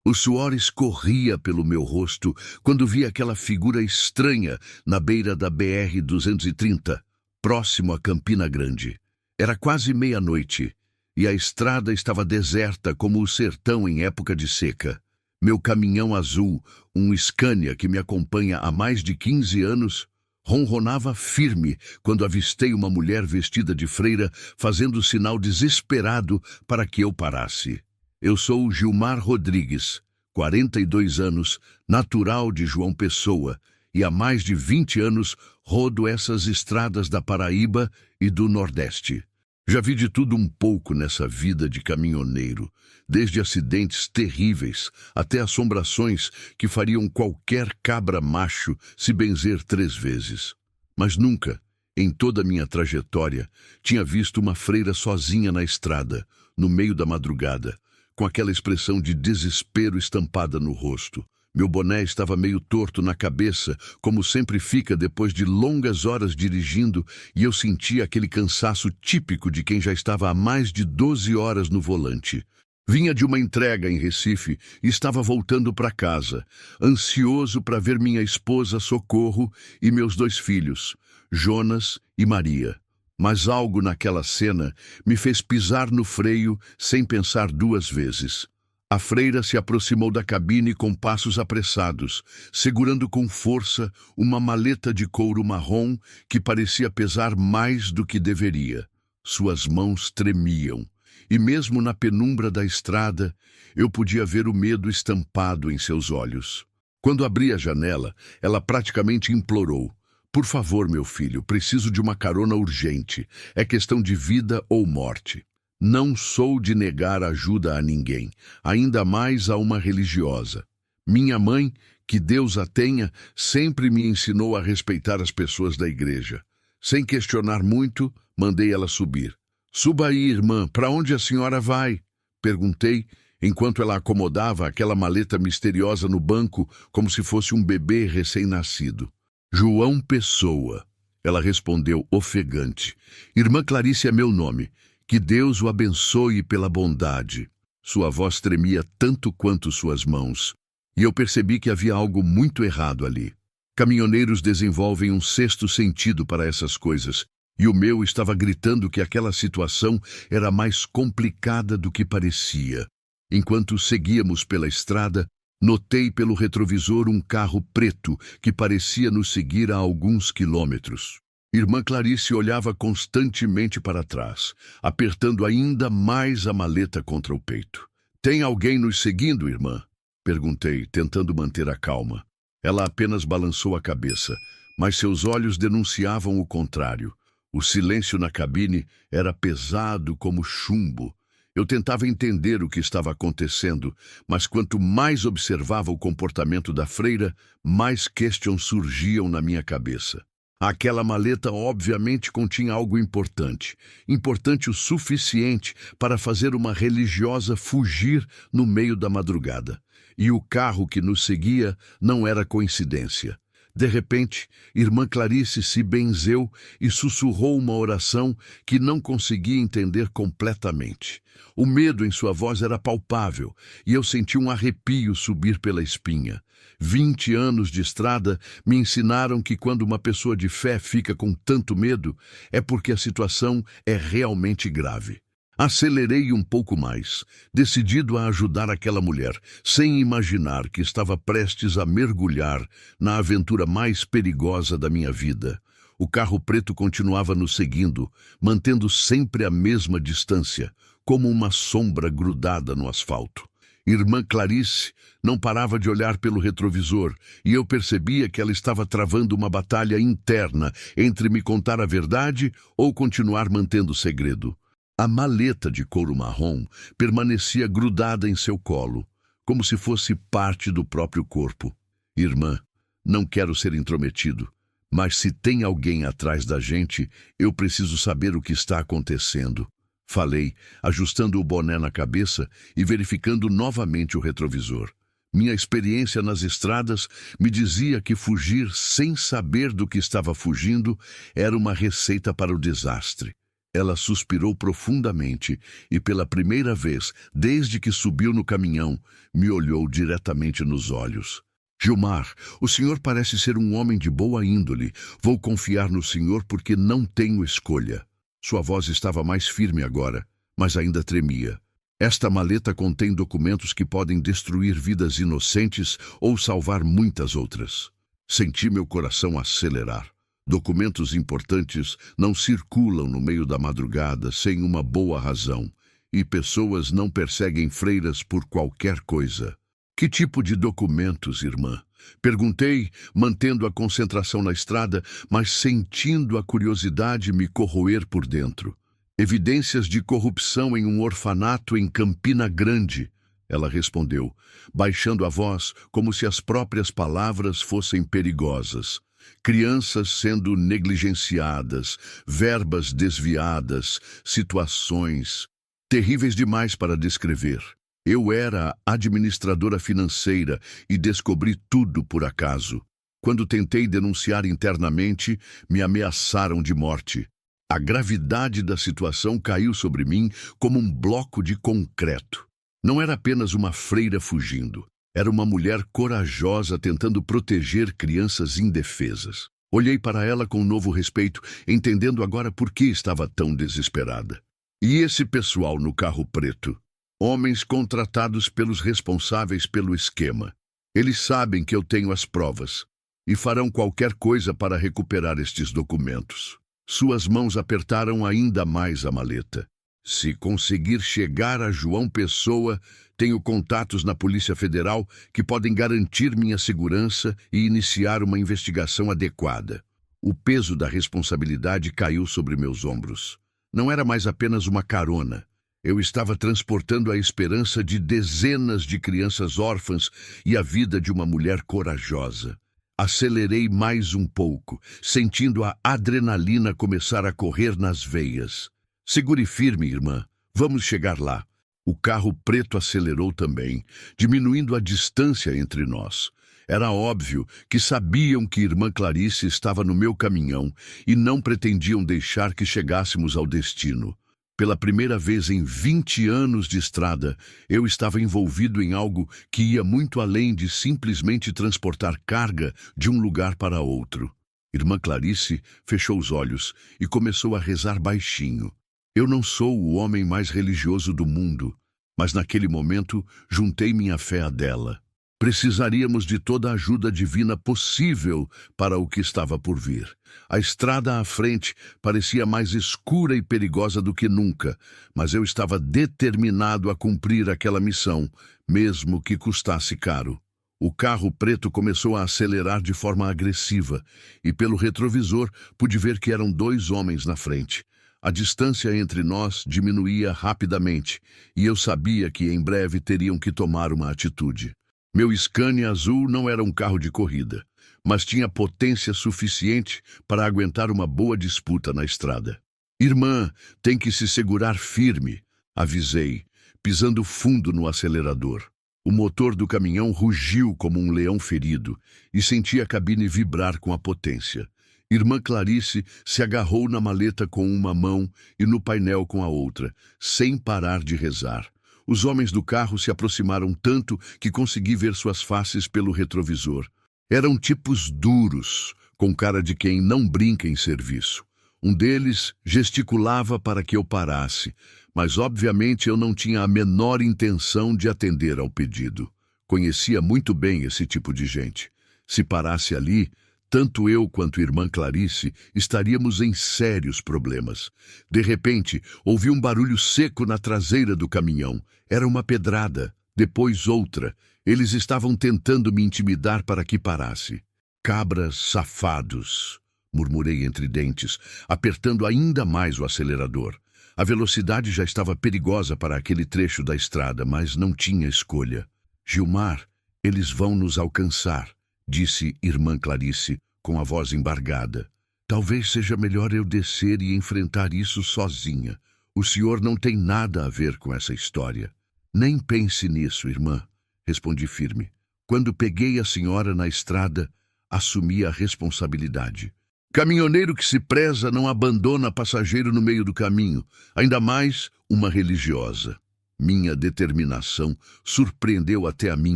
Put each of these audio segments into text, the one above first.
O suor escorria pelo meu rosto quando vi aquela figura estranha na beira da BR-230, próximo a Campina Grande. Era quase meia-noite e a estrada estava deserta como o sertão em época de seca. Meu caminhão azul, um Scania que me acompanha há mais de 15 anos, ronronava firme quando avistei uma mulher vestida de freira fazendo sinal desesperado para que eu parasse. Eu sou o Gilmar Rodrigues, 42 anos, natural de João Pessoa, e há mais de 20 anos rodo essas estradas da Paraíba e do Nordeste. Já vi de tudo um pouco nessa vida de caminhoneiro, desde acidentes terríveis até assombrações que fariam qualquer cabra macho se benzer 3 vezes. Mas nunca, em toda a minha trajetória, tinha visto uma freira sozinha na estrada, no meio da madrugada, com aquela expressão de desespero estampada no rosto. Meu boné estava meio torto na cabeça, como sempre fica depois de longas horas dirigindo, e eu sentia aquele cansaço típico de quem já estava há mais de 12 horas no volante. Vinha de uma entrega em Recife e estava voltando para casa, ansioso para ver minha esposa Socorro e meus 2 filhos, Jonas e Maria. Mas algo naquela cena me fez pisar no freio sem pensar 2 vezes. A freira se aproximou da cabine com passos apressados, segurando com força uma maleta de couro marrom que parecia pesar mais do que deveria. Suas mãos tremiam, e mesmo na penumbra da estrada, eu podia ver o medo estampado em seus olhos. Quando abri a janela, ela praticamente implorou: "Por favor, meu filho, preciso de uma carona urgente. É questão de vida ou morte." Não sou de negar ajuda a ninguém, ainda mais a uma religiosa. Minha mãe, que Deus a tenha, sempre me ensinou a respeitar as pessoas da igreja. Sem questionar muito, mandei ela subir. "Suba aí, irmã, para onde a senhora vai?" perguntei, enquanto ela acomodava aquela maleta misteriosa no banco como se fosse um bebê recém-nascido. "João Pessoa", ela respondeu ofegante. "Irmã Clarice é meu nome. Que Deus o abençoe pela bondade." Sua voz tremia tanto quanto suas mãos, e eu percebi que havia algo muito errado ali. Caminhoneiros desenvolvem um 6º sentido para essas coisas, e o meu estava gritando que aquela situação era mais complicada do que parecia. Enquanto seguíamos pela estrada, notei pelo retrovisor um carro preto que parecia nos seguir a alguns quilômetros. Irmã Clarice olhava constantemente para trás, apertando ainda mais a maleta contra o peito. "Tem alguém nos seguindo, irmã?" perguntei, tentando manter a calma. Ela apenas balançou a cabeça, mas seus olhos denunciavam o contrário. O silêncio na cabine era pesado como chumbo. Eu tentava entender o que estava acontecendo, mas quanto mais observava o comportamento da freira, mais questions surgiam na minha cabeça. Aquela maleta obviamente continha algo importante, importante o suficiente para fazer uma religiosa fugir no meio da madrugada. E o carro que nos seguia não era coincidência. De repente, irmã Clarice se benzeu e sussurrou uma oração que não conseguia entender completamente. O medo em sua voz era palpável e eu senti um arrepio subir pela espinha. 20 anos de estrada me ensinaram que quando uma pessoa de fé fica com tanto medo, é porque a situação é realmente grave. Acelerei um pouco mais, decidido a ajudar aquela mulher, sem imaginar que estava prestes a mergulhar na aventura mais perigosa da minha vida. O carro preto continuava nos seguindo, mantendo sempre a mesma distância, como uma sombra grudada no asfalto. Irmã Clarice não parava de olhar pelo retrovisor e eu percebia que ela estava travando uma batalha interna entre me contar a verdade ou continuar mantendo o segredo. A maleta de couro marrom permanecia grudada em seu colo, como se fosse parte do próprio corpo. "Irmã, não quero ser intrometido, mas se tem alguém atrás da gente, eu preciso saber o que está acontecendo." Falei, ajustando o boné na cabeça e verificando novamente o retrovisor. Minha experiência nas estradas me dizia que fugir sem saber do que estava fugindo era uma receita para o desastre. Ela suspirou profundamente e, pela primeira vez, desde que subiu no caminhão, me olhou diretamente nos olhos. Gilmar, o senhor parece ser um homem de boa índole. Vou confiar no senhor porque não tenho escolha. Sua voz estava mais firme agora, mas ainda tremia. Esta maleta contém documentos que podem destruir vidas inocentes ou salvar muitas outras. Senti meu coração acelerar. Documentos importantes não circulam no meio da madrugada sem uma boa razão, e pessoas não perseguem freiras por qualquer coisa. Que tipo de documentos, irmã? Perguntei, mantendo a concentração na estrada, mas sentindo a curiosidade me corroer por dentro. Evidências de corrupção em um orfanato em Campina Grande, ela respondeu, baixando a voz como se as próprias palavras fossem perigosas. Crianças sendo negligenciadas, verbas desviadas, situações terríveis demais para descrever. Eu era administradora financeira e descobri tudo por acaso. Quando tentei denunciar internamente, me ameaçaram de morte. A gravidade da situação caiu sobre mim como um bloco de concreto. Não era apenas uma freira fugindo. Era uma mulher corajosa tentando proteger crianças indefesas. Olhei para ela com novo respeito, entendendo agora por que estava tão desesperada. E esse pessoal no carro preto? Homens contratados pelos responsáveis pelo esquema. Eles sabem que eu tenho as provas e farão qualquer coisa para recuperar estes documentos. Suas mãos apertaram ainda mais a maleta. Se conseguir chegar a João Pessoa, tenho contatos na Polícia Federal que podem garantir minha segurança e iniciar uma investigação adequada. O peso da responsabilidade caiu sobre meus ombros. Não era mais apenas uma carona. Eu estava transportando a esperança de dezenas de crianças órfãs e a vida de uma mulher corajosa. Acelerei mais um pouco, sentindo a adrenalina começar a correr nas veias. Segure firme, irmã. Vamos chegar lá. O carro preto acelerou também, diminuindo a distância entre nós. Era óbvio que sabiam que irmã Clarice estava no meu caminhão e não pretendiam deixar que chegássemos ao destino. Pela primeira vez em 20 anos de estrada, eu estava envolvido em algo que ia muito além de simplesmente transportar carga de um lugar para outro. Irmã Clarice fechou os olhos e começou a rezar baixinho. Eu não sou o homem mais religioso do mundo, mas naquele momento juntei minha fé à dela. Precisaríamos de toda a ajuda divina possível para o que estava por vir. A estrada à frente parecia mais escura e perigosa do que nunca, mas eu estava determinado a cumprir aquela missão, mesmo que custasse caro. O carro preto começou a acelerar de forma agressiva, e pelo retrovisor pude ver que eram 2 homens na frente. A distância entre nós diminuía rapidamente, e eu sabia que em breve teriam que tomar uma atitude. Meu Scania azul não era um carro de corrida, mas tinha potência suficiente para aguentar uma boa disputa na estrada. Irmã, tem que se segurar firme, avisei, pisando fundo no acelerador. O motor do caminhão rugiu como um leão ferido e senti a cabine vibrar com a potência. Irmã Clarice se agarrou na maleta com uma mão e no painel com a outra, sem parar de rezar. Os homens do carro se aproximaram tanto que consegui ver suas faces pelo retrovisor. Eram tipos duros, com cara de quem não brinca em serviço. Um deles gesticulava para que eu parasse, mas obviamente eu não tinha a menor intenção de atender ao pedido. Conhecia muito bem esse tipo de gente. Se parasse ali, tanto eu quanto irmã Clarice estaríamos em sérios problemas. De repente, ouvi um barulho seco na traseira do caminhão. Era uma pedrada, depois outra. Eles estavam tentando me intimidar para que parasse. Cabras safados, murmurei entre dentes, apertando ainda mais o acelerador. A velocidade já estava perigosa para aquele trecho da estrada, mas não tinha escolha. Gilmar, eles vão nos alcançar, disse irmã Clarice, com a voz embargada. Talvez seja melhor eu descer e enfrentar isso sozinha. O senhor não tem nada a ver com essa história. Nem pense nisso, irmã, respondi firme. Quando peguei a senhora na estrada, assumi a responsabilidade. Caminhoneiro que se preza não abandona passageiro no meio do caminho, ainda mais uma religiosa. Minha determinação surpreendeu até a mim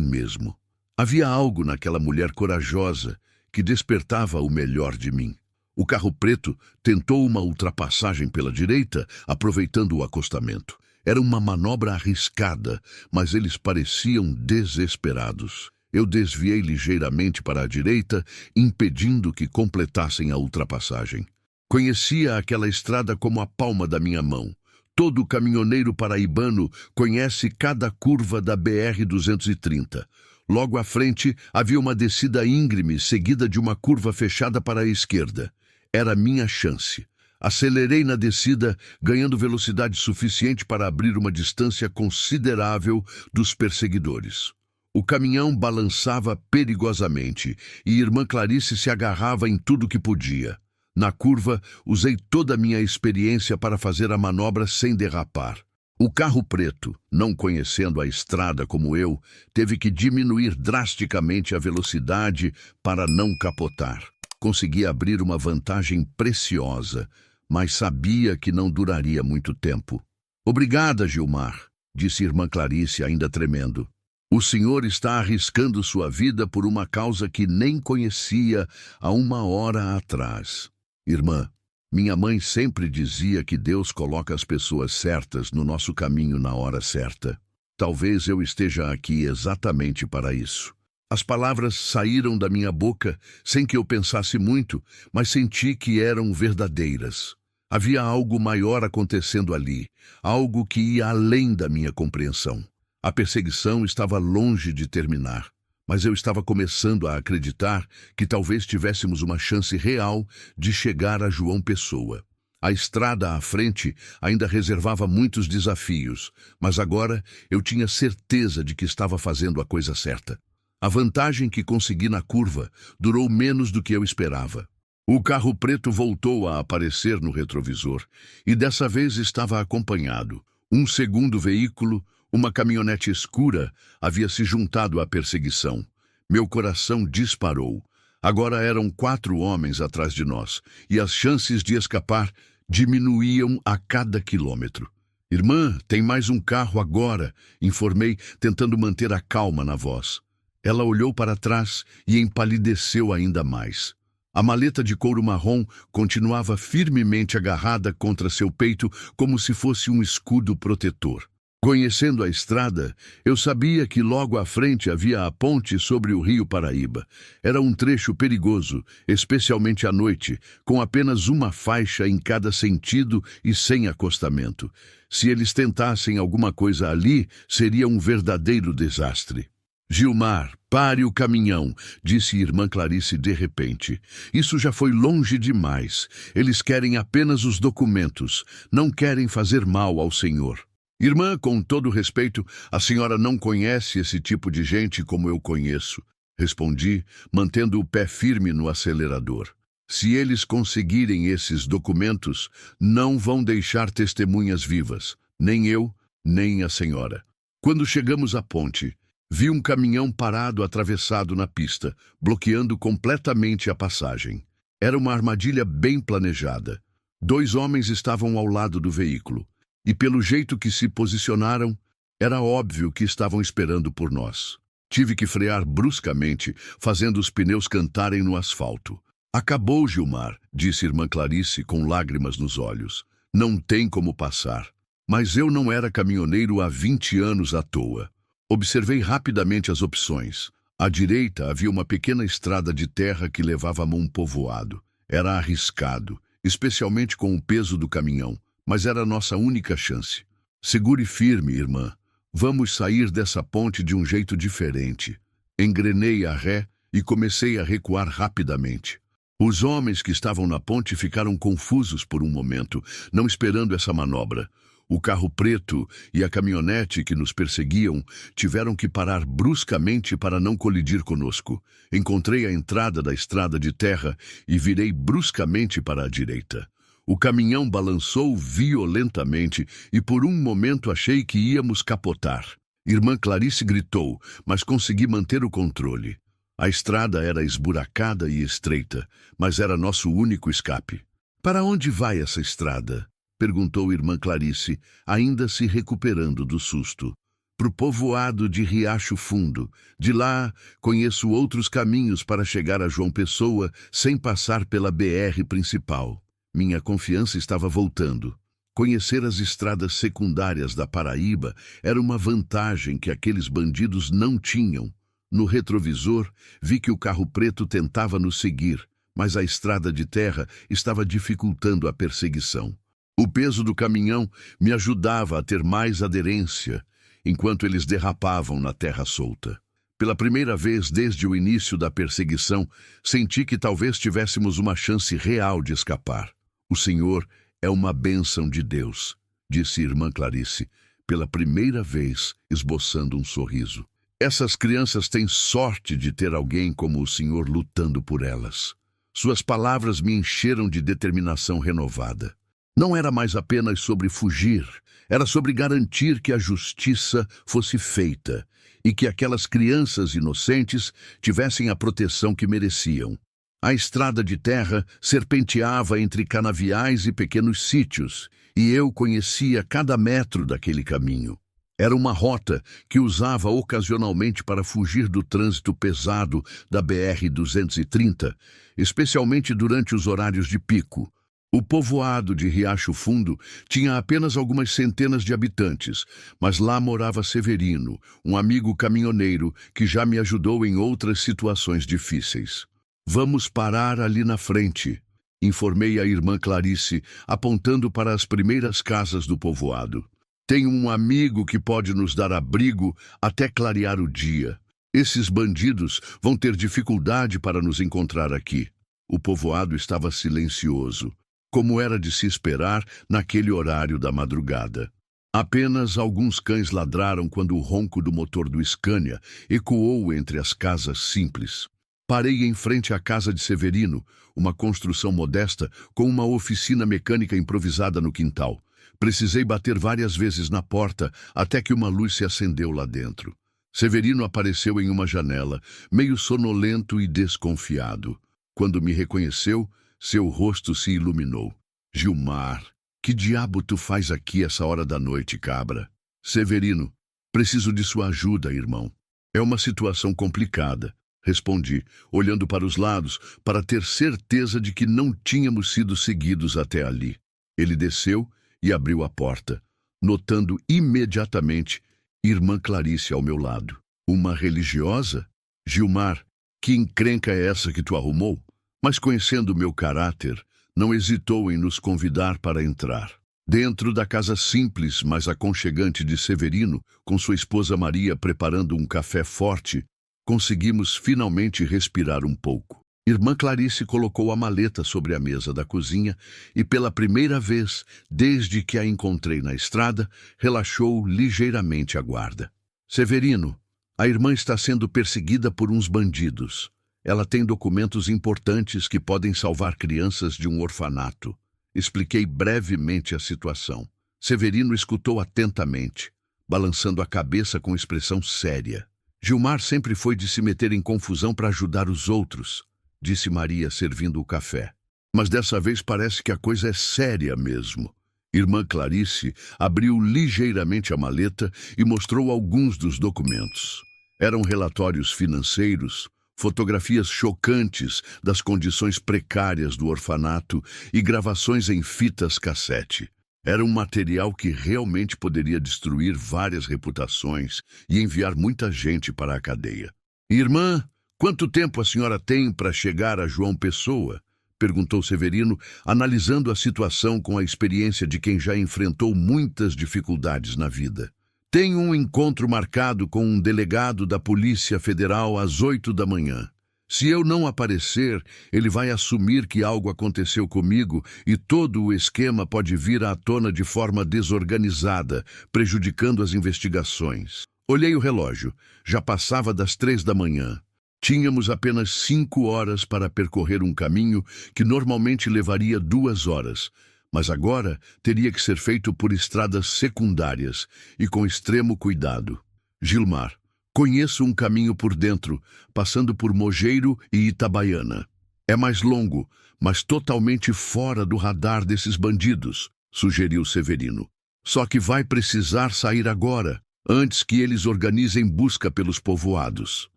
mesmo. Havia algo naquela mulher corajosa que despertava o melhor de mim. O carro preto tentou uma ultrapassagem pela direita, aproveitando o acostamento. Era uma manobra arriscada, mas eles pareciam desesperados. Eu desviei ligeiramente para a direita, impedindo que completassem a ultrapassagem. Conhecia aquela estrada como a palma da minha mão. Todo caminhoneiro paraibano conhece cada curva da BR-230. Logo à frente havia uma descida íngreme, seguida de uma curva fechada para a esquerda. Era minha chance. Acelerei na descida, ganhando velocidade suficiente para abrir uma distância considerável dos perseguidores. O caminhão balançava perigosamente e Irmã Clarice se agarrava em tudo que podia. Na curva, usei toda a minha experiência para fazer a manobra sem derrapar. O carro preto, não conhecendo a estrada como eu, teve que diminuir drasticamente a velocidade para não capotar. Consegui abrir uma vantagem preciosa, mas sabia que não duraria muito tempo. Obrigada, Gilmar, disse Irmã Clarice, ainda tremendo. O senhor está arriscando sua vida por uma causa que nem conhecia há uma hora atrás. Irmã, minha mãe sempre dizia que Deus coloca as pessoas certas no nosso caminho na hora certa. Talvez eu esteja aqui exatamente para isso. As palavras saíram da minha boca sem que eu pensasse muito, mas senti que eram verdadeiras. Havia algo maior acontecendo ali, algo que ia além da minha compreensão. A perseguição estava longe de terminar, mas eu estava começando a acreditar que talvez tivéssemos uma chance real de chegar a João Pessoa. A estrada à frente ainda reservava muitos desafios, mas agora eu tinha certeza de que estava fazendo a coisa certa. A vantagem que consegui na curva durou menos do que eu esperava. O carro preto voltou a aparecer no retrovisor e dessa vez estava acompanhado. Um segundo veículo, uma caminhonete escura, havia se juntado à perseguição. Meu coração disparou. Agora eram 4 homens atrás de nós, e as chances de escapar diminuíam a cada quilômetro. Irmã, tem mais um carro agora, informei, tentando manter a calma na voz. Ela olhou para trás e empalideceu ainda mais. A maleta de couro marrom continuava firmemente agarrada contra seu peito como se fosse um escudo protetor. Conhecendo a estrada, eu sabia que logo à frente havia a ponte sobre o rio Paraíba. Era um trecho perigoso, especialmente à noite, com apenas uma faixa em cada sentido e sem acostamento. Se eles tentassem alguma coisa ali, seria um verdadeiro desastre. Gilmar, pare o caminhão, disse Irmã Clarice de repente. Isso já foi longe demais. Eles querem apenas os documentos, não querem fazer mal ao senhor. Irmã, com todo respeito, a senhora não conhece esse tipo de gente como eu conheço, respondi, mantendo o pé firme no acelerador. Se eles conseguirem esses documentos, não vão deixar testemunhas vivas, nem eu, nem a senhora. Quando chegamos à ponte, vi um caminhão parado atravessado na pista, bloqueando completamente a passagem. Era uma armadilha bem planejada. 2 homens estavam ao lado do veículo. E pelo jeito que se posicionaram, era óbvio que estavam esperando por nós. Tive que frear bruscamente, fazendo os pneus cantarem no asfalto. Acabou, Gilmar, disse Irmã Clarice com lágrimas nos olhos. Não tem como passar. Mas eu não era caminhoneiro há 20 anos à toa. Observei rapidamente as opções. À direita havia uma pequena estrada de terra que levava a um povoado. Era arriscado, especialmente com o peso do caminhão. Mas era a nossa única chance. Segure firme, irmã. Vamos sair dessa ponte de um jeito diferente. Engrenei a ré e comecei a recuar rapidamente. Os homens que estavam na ponte ficaram confusos por um momento, não esperando essa manobra. O carro preto e a caminhonete que nos perseguiam tiveram que parar bruscamente para não colidir conosco. Encontrei a entrada da estrada de terra e virei bruscamente para a direita. O caminhão balançou violentamente e por um momento achei que íamos capotar. Irmã Clarice gritou, mas consegui manter o controle. A estrada era esburacada e estreita, mas era nosso único escape. Para onde vai essa estrada? Perguntou irmã Clarice, ainda se recuperando do susto. Pro povoado de Riacho Fundo. De lá, conheço outros caminhos para chegar a João Pessoa sem passar pela BR principal. Minha confiança estava voltando. Conhecer as estradas secundárias da Paraíba era uma vantagem que aqueles bandidos não tinham. No retrovisor, vi que o carro preto tentava nos seguir, mas a estrada de terra estava dificultando a perseguição. O peso do caminhão me ajudava a ter mais aderência, enquanto eles derrapavam na terra solta. Pela primeira vez desde o início da perseguição, senti que talvez tivéssemos uma chance real de escapar. O Senhor é uma bênção de Deus, disse irmã Clarice, pela primeira vez esboçando um sorriso. Essas crianças têm sorte de ter alguém como o Senhor lutando por elas. Suas palavras me encheram de determinação renovada. Não era mais apenas sobre fugir, era sobre garantir que a justiça fosse feita e que aquelas crianças inocentes tivessem a proteção que mereciam. A estrada de terra serpenteava entre canaviais e pequenos sítios, e eu conhecia cada metro daquele caminho. Era uma rota que usava ocasionalmente para fugir do trânsito pesado da BR-230, especialmente durante os horários de pico. O povoado de Riacho Fundo tinha apenas algumas centenas de habitantes, mas lá morava Severino, um amigo caminhoneiro que já me ajudou em outras situações difíceis. Vamos parar ali na frente, informei a irmã Clarice, apontando para as primeiras casas do povoado. Tenho um amigo que pode nos dar abrigo até clarear o dia. Esses bandidos vão ter dificuldade para nos encontrar aqui. O povoado estava silencioso, como era de se esperar naquele horário da madrugada. Apenas alguns cães ladraram quando o ronco do motor do Scania ecoou entre as casas simples. Parei em frente à casa de Severino, uma construção modesta com uma oficina mecânica improvisada no quintal. Precisei bater várias vezes na porta até que uma luz se acendeu lá dentro. Severino apareceu em uma janela, meio sonolento e desconfiado. Quando me reconheceu, seu rosto se iluminou. Gilmar, que diabo tu faz aqui essa hora da noite, cabra? Severino, preciso de sua ajuda, irmão. É uma situação complicada, respondi, olhando para os lados para ter certeza de que não tínhamos sido seguidos até ali. Ele desceu e abriu a porta, notando imediatamente irmã Clarice ao meu lado. Uma religiosa? Gilmar, que encrenca é essa que tu arrumou? Mas conhecendo meu caráter, não hesitou em nos convidar para entrar. Dentro da casa simples, mas aconchegante de Severino, com sua esposa Maria preparando um café forte, conseguimos finalmente respirar um pouco. Irmã Clarice colocou a maleta sobre a mesa da cozinha e, pela primeira vez, desde que a encontrei na estrada, relaxou ligeiramente a guarda. Severino, a irmã está sendo perseguida por uns bandidos. Ela tem documentos importantes que podem salvar crianças de um orfanato. Expliquei brevemente a situação. Severino escutou atentamente, balançando a cabeça com expressão séria. Gilmar sempre foi de se meter em confusão para ajudar os outros, disse Maria, servindo o café. Mas dessa vez parece que a coisa é séria mesmo. Irmã Clarice abriu ligeiramente a maleta e mostrou alguns dos documentos. Eram relatórios financeiros, fotografias chocantes das condições precárias do orfanato e gravações em fitas cassete. Era um material que realmente poderia destruir várias reputações e enviar muita gente para a cadeia. Irmã, quanto tempo a senhora tem para chegar a João Pessoa? Perguntou Severino, analisando a situação com a experiência de quem já enfrentou muitas dificuldades na vida. Tenho um encontro marcado com um delegado da Polícia Federal às 8 da manhã. Se eu não aparecer, ele vai assumir que algo aconteceu comigo e todo o esquema pode vir à tona de forma desorganizada, prejudicando as investigações. Olhei o relógio. Já passava das 3 da manhã. Tínhamos apenas 5 horas para percorrer um caminho que normalmente levaria 2 horas, mas agora teria que ser feito por estradas secundárias e com extremo cuidado. Gilmar, Conheço um caminho por dentro, passando por Mogeiro e Itabaiana. É mais longo, mas totalmente fora do radar desses bandidos, sugeriu Severino. Só que vai precisar sair agora, antes que eles organizem busca pelos povoados.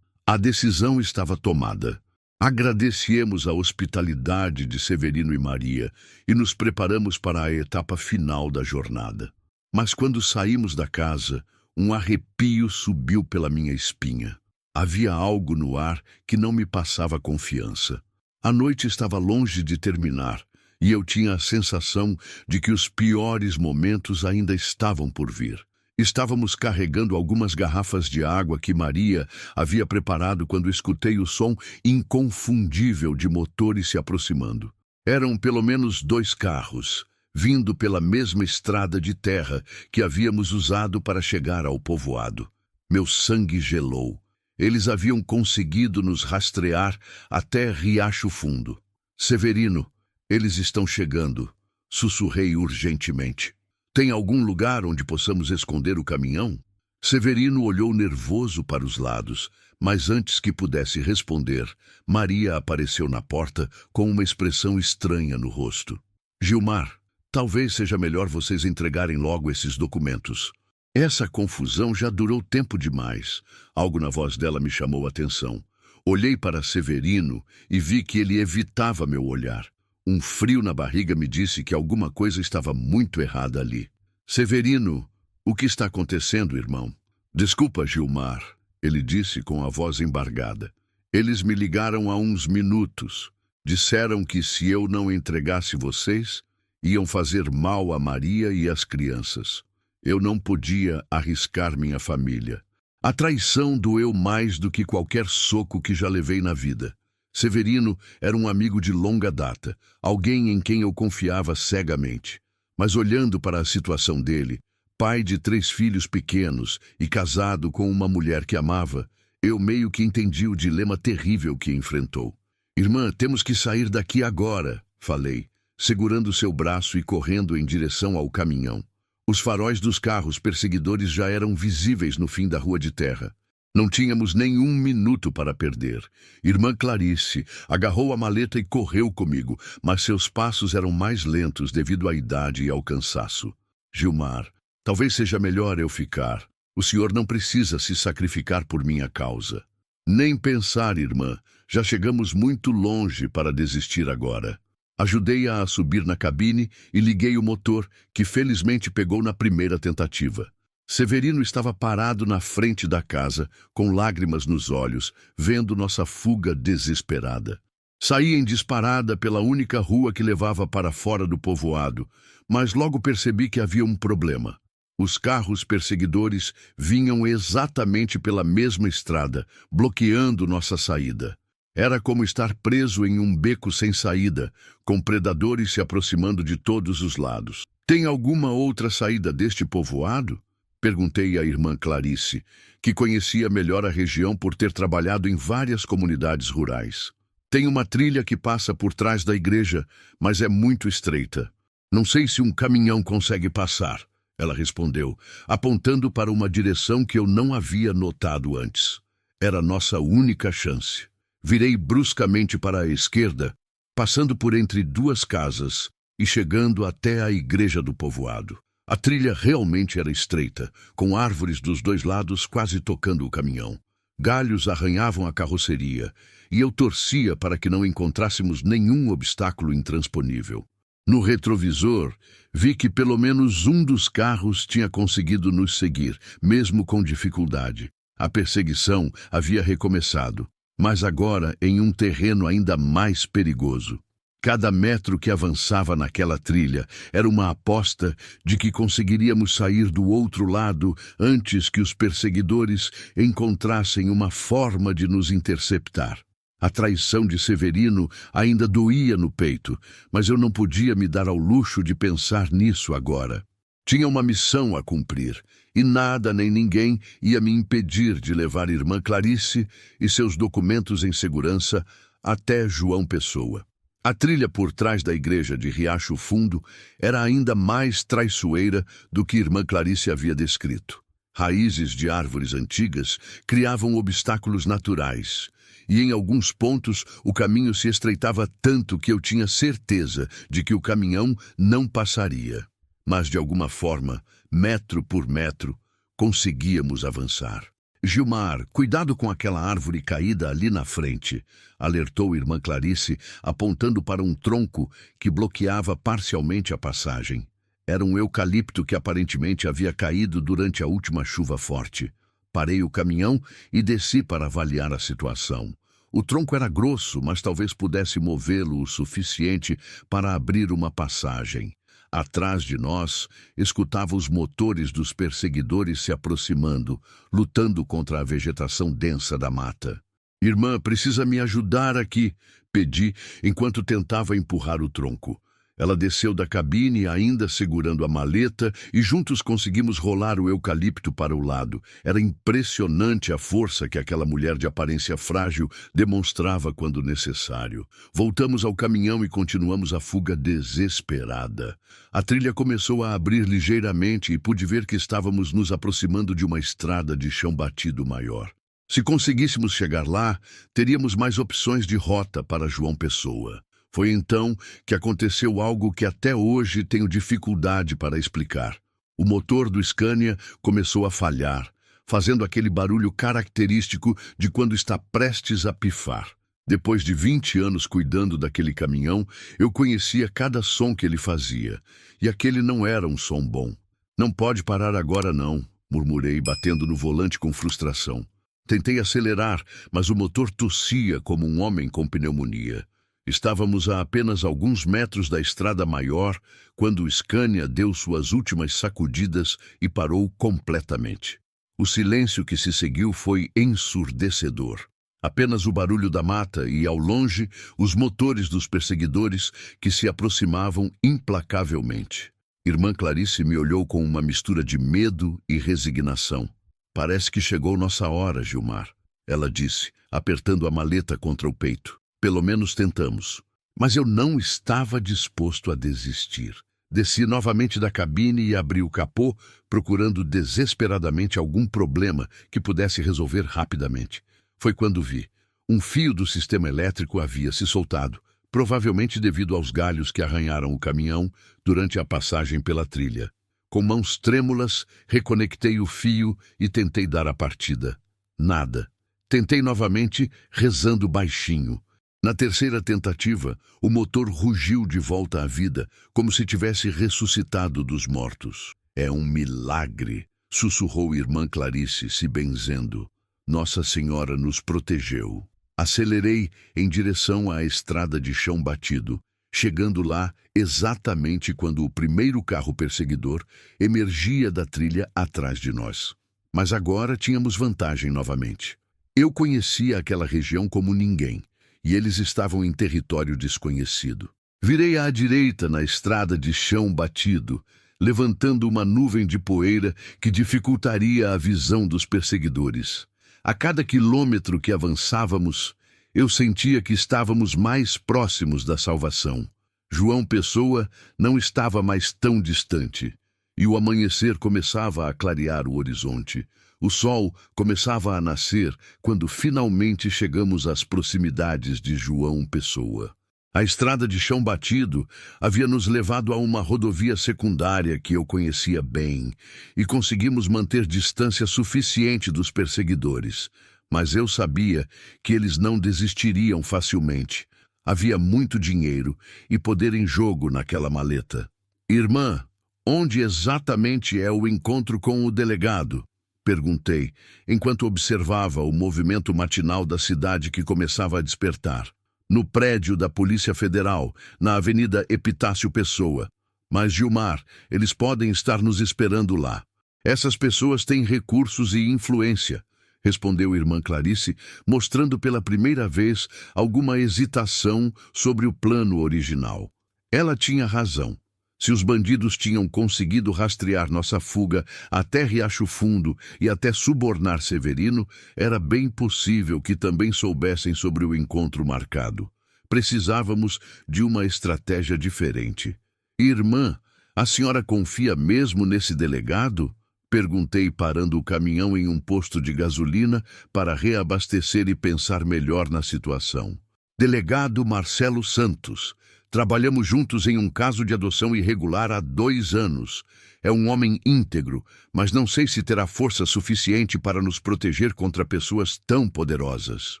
A decisão estava tomada. Agradecemos a hospitalidade de Severino e Maria e nos preparamos para a etapa final da jornada. Mas quando saímos da casa, um arrepio subiu pela minha espinha. Havia algo no ar que não me passava confiança. A noite estava longe de terminar e eu tinha a sensação de que os piores momentos ainda estavam por vir. Estávamos carregando algumas garrafas de água que Maria havia preparado quando escutei o som inconfundível de motores se aproximando. Eram pelo menos 2 carros, vindo pela mesma estrada de terra que havíamos usado para chegar ao povoado. Meu sangue gelou. Eles haviam conseguido nos rastrear até Riacho Fundo. Severino, eles estão chegando, sussurrei urgentemente. Tem algum lugar onde possamos esconder o caminhão? Severino olhou nervoso para os lados, mas antes que pudesse responder, Maria apareceu na porta com uma expressão estranha no rosto. Gilmar, talvez seja melhor vocês entregarem logo esses documentos. Essa confusão já durou tempo demais. Algo na voz dela me chamou a atenção. Olhei para Severino e vi que ele evitava meu olhar. Um frio na barriga me disse que alguma coisa estava muito errada ali. Severino, o que está acontecendo, irmão? Desculpa, Gilmar, ele disse com a voz embargada. Eles me ligaram há uns minutos. Disseram que se eu não entregasse vocês, iam fazer mal a Maria e às crianças. Eu não podia arriscar minha família. A traição doeu mais do que qualquer soco que já levei na vida. Severino era um amigo de longa data, alguém em quem eu confiava cegamente. Mas olhando para a situação dele, pai de 3 filhos pequenos e casado com uma mulher que amava, eu meio que entendi o dilema terrível que enfrentou. Irmã, temos que sair daqui agora, falei, segurando seu braço e correndo em direção ao caminhão. Os faróis dos carros perseguidores já eram visíveis no fim da rua de terra. Não tínhamos nenhum minuto para perder. Irmã Clarice agarrou a maleta e correu comigo, mas seus passos eram mais lentos devido à idade e ao cansaço. Gilmar, talvez seja melhor eu ficar. O senhor não precisa se sacrificar por minha causa. Nem pensar, irmã. Já chegamos muito longe para desistir agora. Ajudei-a a subir na cabine e liguei o motor, que felizmente pegou na primeira tentativa. Severino estava parado na frente da casa, com lágrimas nos olhos, vendo nossa fuga desesperada. Saí em disparada pela única rua que levava para fora do povoado, mas logo percebi que havia um problema. Os carros perseguidores vinham exatamente pela mesma estrada, bloqueando nossa saída. Era como estar preso em um beco sem saída, com predadores se aproximando de todos os lados. Tem alguma outra saída deste povoado? Perguntei à irmã Clarice, que conhecia melhor a região por ter trabalhado em várias comunidades rurais. Tem uma trilha que passa por trás da igreja, mas é muito estreita. Não sei se um caminhão consegue passar, ela respondeu, apontando para uma direção que eu não havia notado antes. Era nossa única chance. Virei bruscamente para a esquerda, passando por entre 2 casas e chegando até a igreja do povoado. A trilha realmente era estreita, com árvores dos 2 lados quase tocando o caminhão. Galhos arranhavam a carroceria, e eu torcia para que não encontrássemos nenhum obstáculo intransponível. No retrovisor, vi que pelo menos um dos carros tinha conseguido nos seguir, mesmo com dificuldade. A perseguição havia recomeçado, mas agora em um terreno ainda mais perigoso. Cada metro que avançava naquela trilha era uma aposta de que conseguiríamos sair do outro lado antes que os perseguidores encontrassem uma forma de nos interceptar. A traição de Severino ainda doía no peito, mas eu não podia me dar ao luxo de pensar nisso agora. Tinha uma missão a cumprir, e nada nem ninguém ia me impedir de levar irmã Clarice e seus documentos em segurança até João Pessoa. A trilha por trás da igreja de Riacho Fundo era ainda mais traiçoeira do que irmã Clarice havia descrito. Raízes de árvores antigas criavam obstáculos naturais, e em alguns pontos o caminho se estreitava tanto que eu tinha certeza de que o caminhão não passaria. Mas, de alguma forma, metro por metro, conseguíamos avançar. Gilmar, cuidado com aquela árvore caída ali na frente, alertou irmã Clarice, apontando para um tronco que bloqueava parcialmente a passagem. Era um eucalipto que aparentemente havia caído durante a última chuva forte. Parei o caminhão e desci para avaliar a situação. O tronco era grosso, mas talvez pudesse movê-lo o suficiente para abrir uma passagem. Atrás de nós, escutava os motores dos perseguidores se aproximando, lutando contra a vegetação densa da mata. Irmã, precisa me ajudar aqui, pedi, enquanto tentava empurrar o tronco. Ela desceu da cabine, ainda segurando a maleta, e juntos conseguimos rolar o eucalipto para o lado. Era impressionante a força que aquela mulher de aparência frágil demonstrava quando necessário. Voltamos ao caminhão e continuamos a fuga desesperada. A trilha começou a abrir ligeiramente e pude ver que estávamos nos aproximando de uma estrada de chão batido maior. Se conseguíssemos chegar lá, teríamos mais opções de rota para João Pessoa. Foi então que aconteceu algo que até hoje tenho dificuldade para explicar. O motor do Scania começou a falhar, fazendo aquele barulho característico de quando está prestes a pifar. Depois de 20 anos cuidando daquele caminhão, eu conhecia cada som que ele fazia, e aquele não era um som bom. Não pode parar agora não, murmurei, batendo no volante com frustração. Tentei acelerar, mas o motor tossia como um homem com pneumonia. Estávamos a apenas alguns metros da estrada maior quando o Scania deu suas últimas sacudidas e parou completamente. O silêncio que se seguiu foi ensurdecedor. Apenas o barulho da mata e, ao longe, os motores dos perseguidores que se aproximavam implacavelmente. Irmã Clarice me olhou com uma mistura de medo e resignação. Parece que chegou nossa hora, Gilmar, ela disse, apertando a maleta contra o peito. Pelo menos tentamos. Mas eu não estava disposto a desistir. Desci novamente da cabine e abri o capô, procurando desesperadamente algum problema que pudesse resolver rapidamente. Foi quando vi. Um fio do sistema elétrico havia se soltado, provavelmente devido aos galhos que arranharam o caminhão durante a passagem pela trilha. Com mãos trêmulas, reconectei o fio e tentei dar a partida. Nada. Tentei novamente, rezando baixinho. Na terceira tentativa, o motor rugiu de volta à vida, como se tivesse ressuscitado dos mortos. É um milagre, sussurrou irmã Clarice, se benzendo. Nossa Senhora nos protegeu. Acelerei em direção à estrada de chão batido, chegando lá exatamente quando o primeiro carro perseguidor emergia da trilha atrás de nós. Mas agora tínhamos vantagem novamente. Eu conhecia aquela região como ninguém. E eles estavam em território desconhecido. Virei à direita na estrada de chão batido, levantando uma nuvem de poeira que dificultaria a visão dos perseguidores. A cada quilômetro que avançávamos, eu sentia que estávamos mais próximos da salvação. João Pessoa não estava mais tão distante, e o amanhecer começava a clarear o horizonte. O sol começava a nascer quando finalmente chegamos às proximidades de João Pessoa. A estrada de chão batido havia nos levado a uma rodovia secundária que eu conhecia bem e conseguimos manter distância suficiente dos perseguidores. Mas eu sabia que eles não desistiriam facilmente. Havia muito dinheiro e poder em jogo naquela maleta. Irmã, onde exatamente é o encontro com o delegado? Perguntei, enquanto observava o movimento matinal da cidade que começava a despertar. No prédio da Polícia Federal, na Avenida Epitácio Pessoa. Mas, Gilmar, eles podem estar nos esperando lá. Essas pessoas têm recursos e influência, respondeu irmã Clarice, mostrando pela primeira vez alguma hesitação sobre o plano original. Ela tinha razão. Se os bandidos tinham conseguido rastrear nossa fuga até Riacho Fundo e até subornar Severino, era bem possível que também soubessem sobre o encontro marcado. Precisávamos de uma estratégia diferente. Irmã, a senhora confia mesmo nesse delegado? Perguntei, parando o caminhão em um posto de gasolina para reabastecer e pensar melhor na situação. Delegado Marcelo Santos. Trabalhamos juntos em um caso de adoção irregular há 2 anos. É um homem íntegro, mas não sei se terá força suficiente para nos proteger contra pessoas tão poderosas.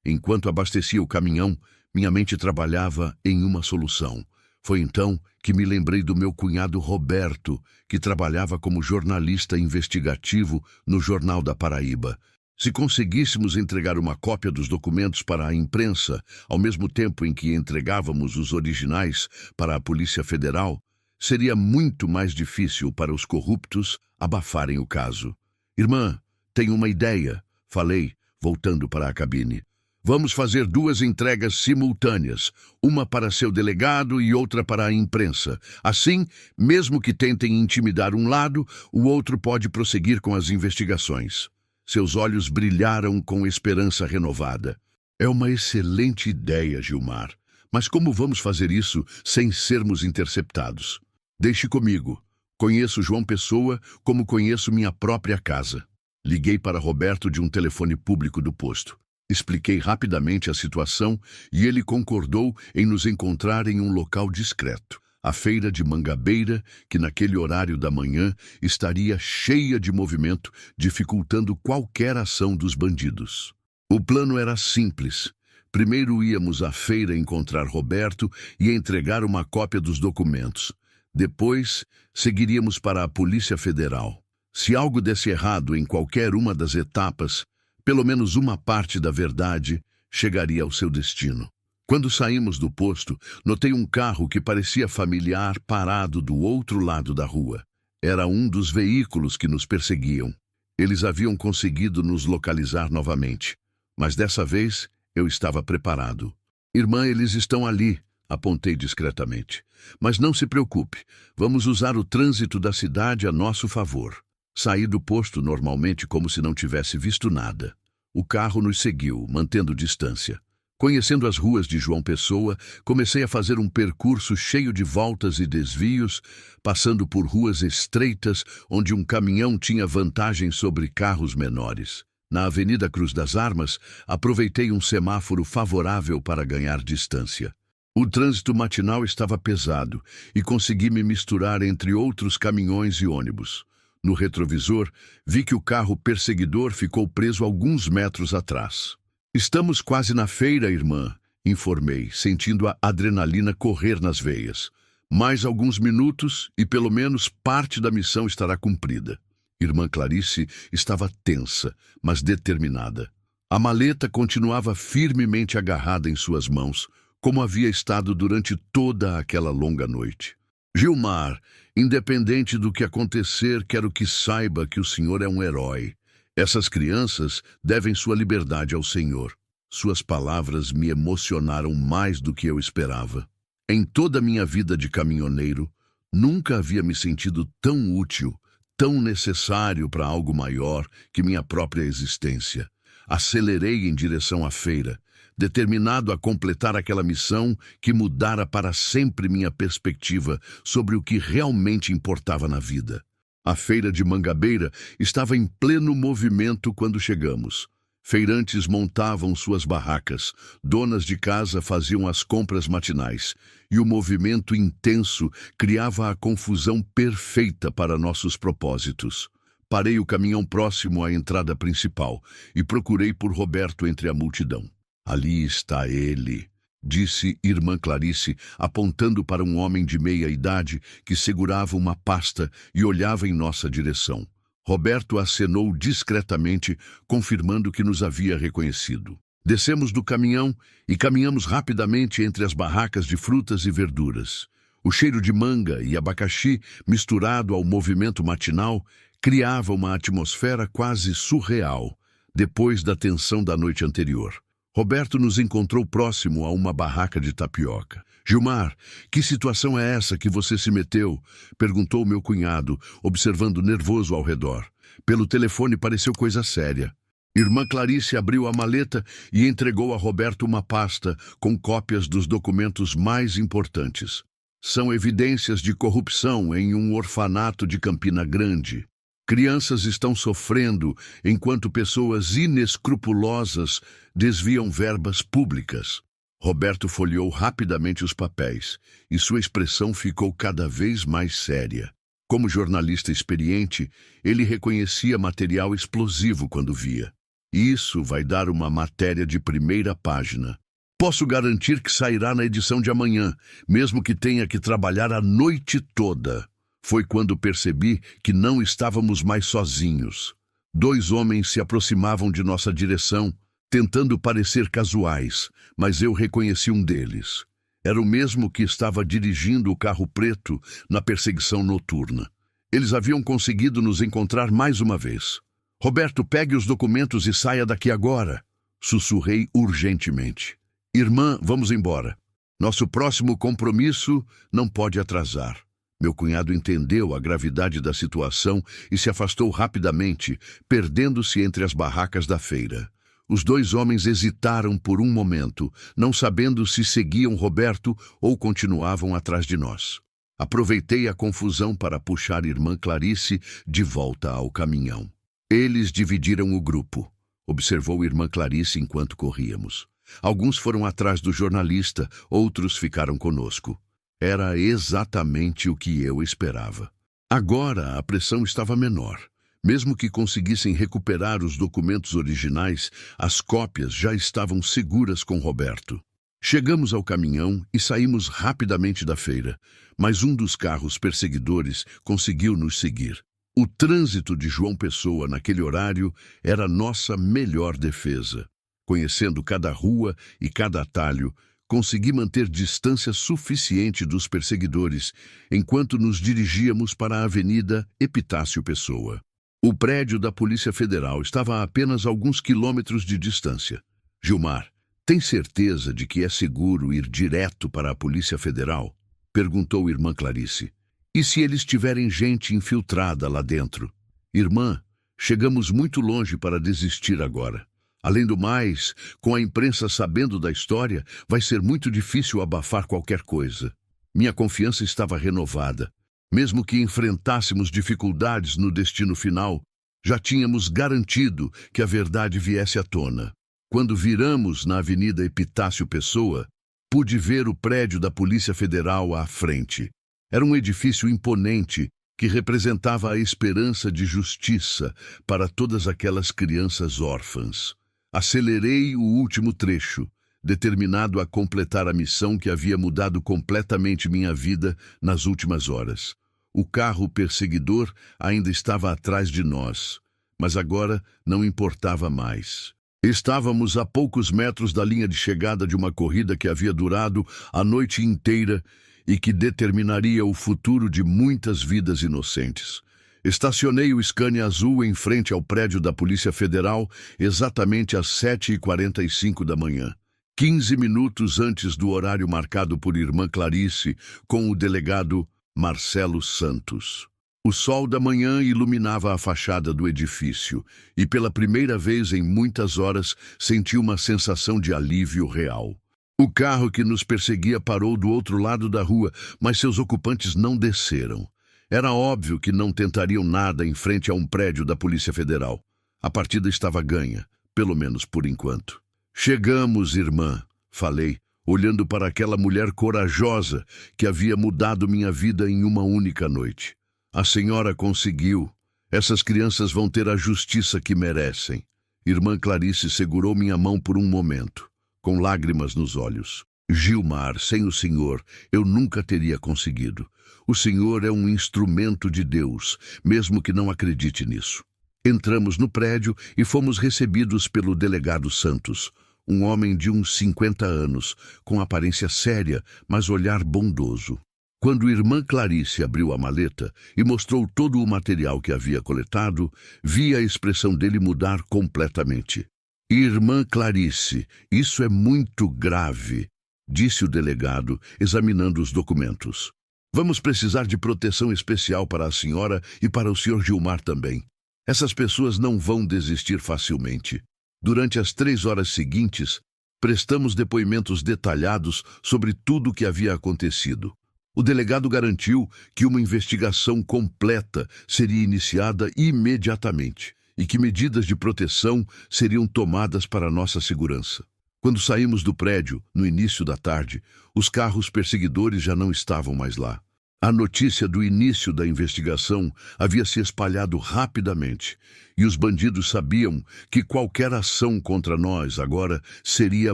Enquanto abastecia o caminhão, minha mente trabalhava em uma solução. Foi então que me lembrei do meu cunhado Roberto, que trabalhava como jornalista investigativo no Jornal da Paraíba. Se conseguíssemos entregar uma cópia dos documentos para a imprensa, ao mesmo tempo em que entregávamos os originais para a Polícia Federal, seria muito mais difícil para os corruptos abafarem o caso. Irmã, tenho uma ideia, falei, voltando para a cabine. Vamos fazer 2 entregas simultâneas, uma para seu delegado e outra para a imprensa. Assim, mesmo que tentem intimidar um lado, o outro pode prosseguir com as investigações. Seus olhos brilharam com esperança renovada. É uma excelente ideia, Gilmar. Mas como vamos fazer isso sem sermos interceptados? Deixe comigo. Conheço João Pessoa como conheço minha própria casa. Liguei para Roberto de um telefone público do posto. Expliquei rapidamente a situação e ele concordou em nos encontrar em um local discreto. A feira de Mangabeira, que naquele horário da manhã estaria cheia de movimento, dificultando qualquer ação dos bandidos. O plano era simples. Primeiro íamos à feira encontrar Roberto e entregar uma cópia dos documentos. Depois, seguiríamos para a Polícia Federal. Se algo desse errado em qualquer uma das etapas, pelo menos uma parte da verdade chegaria ao seu destino. Quando saímos do posto, notei um carro que parecia familiar parado do outro lado da rua. Era um dos veículos que nos perseguiam. Eles haviam conseguido nos localizar novamente, mas dessa vez eu estava preparado. Irmã, eles estão ali, apontei discretamente. Mas não se preocupe, vamos usar o trânsito da cidade a nosso favor. Saí do posto normalmente como se não tivesse visto nada. O carro nos seguiu, mantendo distância. Conhecendo as ruas de João Pessoa, comecei a fazer um percurso cheio de voltas e desvios, passando por ruas estreitas onde um caminhão tinha vantagem sobre carros menores. Na Avenida Cruz das Armas, aproveitei um semáforo favorável para ganhar distância. O trânsito matinal estava pesado e consegui me misturar entre outros caminhões e ônibus. No retrovisor, vi que o carro perseguidor ficou preso alguns metros atrás. Estamos quase na feira, irmã, informei, sentindo a adrenalina correr nas veias. Mais alguns minutos e pelo menos parte da missão estará cumprida. Irmã Clarice estava tensa, mas determinada. A maleta continuava firmemente agarrada em suas mãos, como havia estado durante toda aquela longa noite. Gilmar, independente do que acontecer, quero que saiba que o senhor é um herói. Essas crianças devem sua liberdade ao Senhor. Suas palavras me emocionaram mais do que eu esperava. Em toda a minha vida de caminhoneiro, nunca havia me sentido tão útil, tão necessário para algo maior que minha própria existência. Acelerei em direção à feira, determinado a completar aquela missão que mudara para sempre minha perspectiva sobre o que realmente importava na vida. A feira de Mangabeira estava em pleno movimento quando chegamos. Feirantes montavam suas barracas, donas de casa faziam as compras matinais, e o movimento intenso criava a confusão perfeita para nossos propósitos. Parei o caminhão próximo à entrada principal e procurei por Roberto entre a multidão. Ali está ele, disse irmã Clarice, apontando para um homem de meia idade que segurava uma pasta e olhava em nossa direção. Roberto acenou discretamente, confirmando que nos havia reconhecido. Descemos do caminhão e caminhamos rapidamente entre as barracas de frutas e verduras. O cheiro de manga e abacaxi, misturado ao movimento matinal, criava uma atmosfera quase surreal, depois da tensão da noite anterior. Roberto nos encontrou próximo a uma barraca de tapioca. Gilmar, que situação é essa que você se meteu? Perguntou meu cunhado, observando nervoso ao redor. Pelo telefone pareceu coisa séria. Irmã Clarice abriu a maleta e entregou a Roberto uma pasta com cópias dos documentos mais importantes. São evidências de corrupção em um orfanato de Campina Grande. Crianças estão sofrendo enquanto pessoas inescrupulosas desviam verbas públicas. Roberto folheou rapidamente os papéis e sua expressão ficou cada vez mais séria. Como jornalista experiente, ele reconhecia material explosivo quando via. Isso vai dar uma matéria de primeira página. Posso garantir que sairá na edição de amanhã, mesmo que tenha que trabalhar a noite toda. Foi quando percebi que não estávamos mais sozinhos. 2 homens se aproximavam de nossa direção, tentando parecer casuais, mas eu reconheci um deles. Era o mesmo que estava dirigindo o carro preto na perseguição noturna. Eles haviam conseguido nos encontrar mais uma vez. Roberto, pegue os documentos e saia daqui agora, sussurrei urgentemente. Irmã, vamos embora. Nosso próximo compromisso não pode atrasar. Meu cunhado entendeu a gravidade da situação e se afastou rapidamente, perdendo-se entre as barracas da feira. Os 2 homens hesitaram por um momento, não sabendo se seguiam Roberto ou continuavam atrás de nós. Aproveitei a confusão para puxar irmã Clarice de volta ao caminhão. Eles dividiram o grupo, observou irmã Clarice enquanto corríamos. Alguns foram atrás do jornalista, outros ficaram conosco. Era exatamente o que eu esperava. Agora a pressão estava menor. Mesmo que conseguissem recuperar os documentos originais, as cópias já estavam seguras com Roberto. Chegamos ao caminhão e saímos rapidamente da feira, mas um dos carros perseguidores conseguiu nos seguir. O trânsito de João Pessoa naquele horário era nossa melhor defesa. Conhecendo cada rua e cada atalho, consegui manter distância suficiente dos perseguidores enquanto nos dirigíamos para a Avenida Epitácio Pessoa. O prédio da Polícia Federal estava a apenas alguns quilômetros de distância. Gilmar, tem certeza de que é seguro ir direto para a Polícia Federal? Perguntou irmã Clarice. E se eles tiverem gente infiltrada lá dentro? Irmã, chegamos muito longe para desistir agora. Além do mais, com a imprensa sabendo da história, vai ser muito difícil abafar qualquer coisa. Minha confiança estava renovada. Mesmo que enfrentássemos dificuldades no destino final, já tínhamos garantido que a verdade viesse à tona. Quando viramos na Avenida Epitácio Pessoa, pude ver o prédio da Polícia Federal à frente. Era um edifício imponente que representava a esperança de justiça para todas aquelas crianças órfãs. Acelerei o último trecho, determinado a completar a missão que havia mudado completamente minha vida nas últimas horas. O carro perseguidor ainda estava atrás de nós, mas agora não importava mais. Estávamos a poucos metros da linha de chegada de uma corrida que havia durado a noite inteira e que determinaria o futuro de muitas vidas inocentes. Estacionei o Scania azul em frente ao prédio da Polícia Federal exatamente às 7h45 da manhã, 15 minutos antes do horário marcado por irmã Clarice com o delegado Marcelo Santos. O sol da manhã iluminava a fachada do edifício e pela primeira vez em muitas horas senti uma sensação de alívio real. O carro que nos perseguia parou do outro lado da rua, mas seus ocupantes não desceram. Era óbvio que não tentariam nada em frente a um prédio da Polícia Federal. A partida estava ganha, pelo menos por enquanto. Chegamos, irmã, falei, olhando para aquela mulher corajosa que havia mudado minha vida em uma única noite. A senhora conseguiu. Essas crianças vão ter a justiça que merecem. Irmã Clarice segurou minha mão por um momento, com lágrimas nos olhos. Gilmar, sem o senhor, eu nunca teria conseguido. O senhor é um instrumento de Deus, mesmo que não acredite nisso. Entramos no prédio e fomos recebidos pelo delegado Santos, um homem de uns 50 anos, com aparência séria, mas olhar bondoso. Quando irmã Clarice abriu a maleta e mostrou todo o material que havia coletado, vi a expressão dele mudar completamente. Irmã Clarice, isso é muito grave, disse o delegado, examinando os documentos. Vamos precisar de proteção especial para a senhora e para o senhor Gilmar também. Essas pessoas não vão desistir facilmente. Durante as 3 horas seguintes, prestamos depoimentos detalhados sobre tudo o que havia acontecido. O delegado garantiu que uma investigação completa seria iniciada imediatamente e que medidas de proteção seriam tomadas para nossa segurança. Quando saímos do prédio, no início da tarde, os carros perseguidores já não estavam mais lá. A notícia do início da investigação havia se espalhado rapidamente, e os bandidos sabiam que qualquer ação contra nós agora seria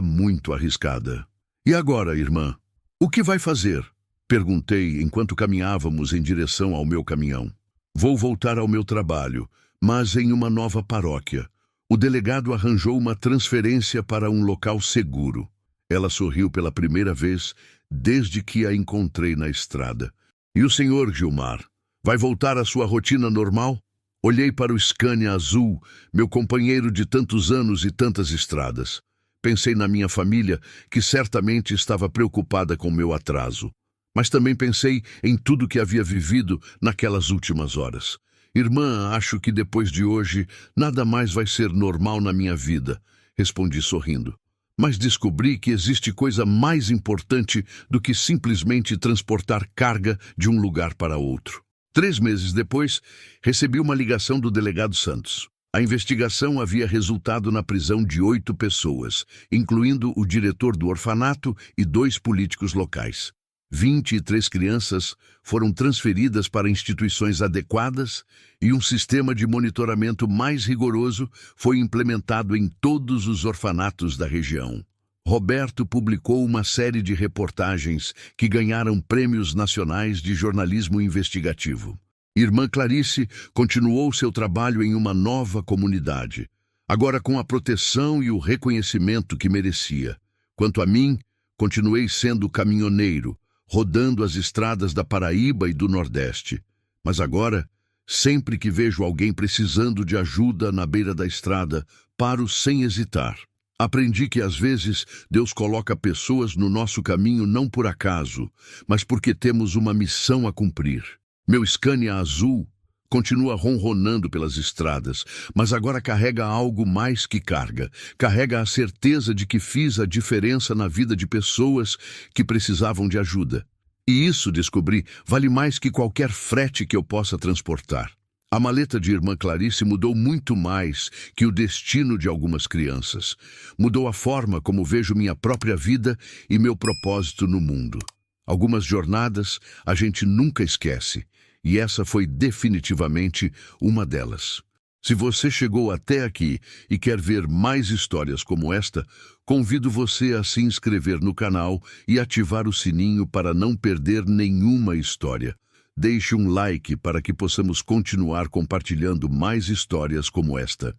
muito arriscada. E agora, irmã? O que vai fazer? Perguntei enquanto caminhávamos em direção ao meu caminhão. Vou voltar ao meu trabalho, mas em uma nova paróquia. O delegado arranjou uma transferência para um local seguro. Ela sorriu pela primeira vez desde que a encontrei na estrada. E o senhor, Gilmar? Vai voltar à sua rotina normal? Olhei para o Scania azul, meu companheiro de tantos anos e tantas estradas. Pensei na minha família, que certamente estava preocupada com meu atraso. Mas também pensei em tudo que havia vivido naquelas últimas horas. Irmã, acho que depois de hoje, nada mais vai ser normal na minha vida, respondi sorrindo. Mas descobri que existe coisa mais importante do que simplesmente transportar carga de um lugar para outro. 3 meses depois, recebi uma ligação do delegado Santos. A investigação havia resultado na prisão de 8 pessoas, incluindo o diretor do orfanato e 2 políticos locais. 23 crianças foram transferidas para instituições adequadas e um sistema de monitoramento mais rigoroso foi implementado em todos os orfanatos da região. Roberto publicou uma série de reportagens que ganharam prêmios nacionais de jornalismo investigativo. Irmã Clarice continuou seu trabalho em uma nova comunidade, agora com a proteção e o reconhecimento que merecia. Quanto a mim, continuei sendo caminhoneiro, rodando as estradas da Paraíba e do Nordeste. Mas agora, sempre que vejo alguém precisando de ajuda na beira da estrada, paro sem hesitar. Aprendi que às vezes Deus coloca pessoas no nosso caminho não por acaso, mas porque temos uma missão a cumprir. Meu Scania azul continua ronronando pelas estradas, mas agora carrega algo mais que carga. Carrega a certeza de que fiz a diferença na vida de pessoas que precisavam de ajuda. E isso, descobri, vale mais que qualquer frete que eu possa transportar. A maleta de Irmã Clarice mudou muito mais que o destino de algumas crianças. Mudou a forma como vejo minha própria vida e meu propósito no mundo. Algumas jornadas a gente nunca esquece. E essa foi definitivamente uma delas. Se você chegou até aqui e quer ver mais histórias como esta, convido você a se inscrever no canal e ativar o sininho para não perder nenhuma história. Deixe um like para que possamos continuar compartilhando mais histórias como esta.